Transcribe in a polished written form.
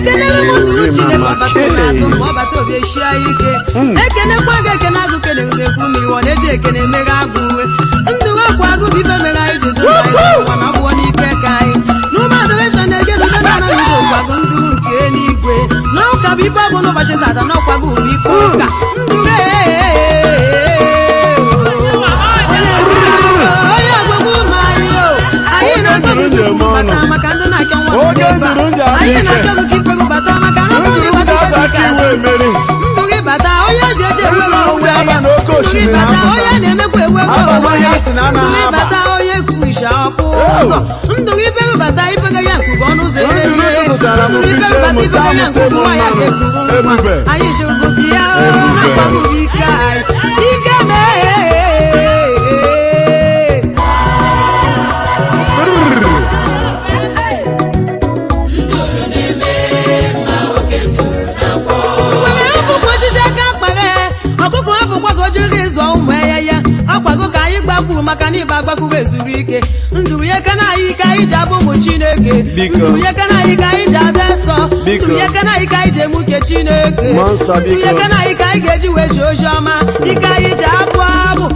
Ekenere mudu chine baba tuna to mo bata obi eshia ike. Ekene kwa ga ekene agu kene ngekwu mi wona eji ekene mega aguwe. Ndu ga kwa agu bibe mega ije do dai wana bo ni ke kai. No adoration ege no na na ndo kwa agu ndu nke n'igwe. No ka bibe bo no ba she tata no kwa agu bi ko ka. Ndu ge maka na ịba agbakwu ezuru ike ndụ ya kana anyị ka anyị ji abụ ụmụ Chineke ndụ ya kana anyị ka anyị ji abịa nsọ ndụ ya kana anyị ka anyị ji emuke Chineke ndụ ya kana anyị ka anyị ga-eji wee ji ozi ọma ike anyị ji abụ abụ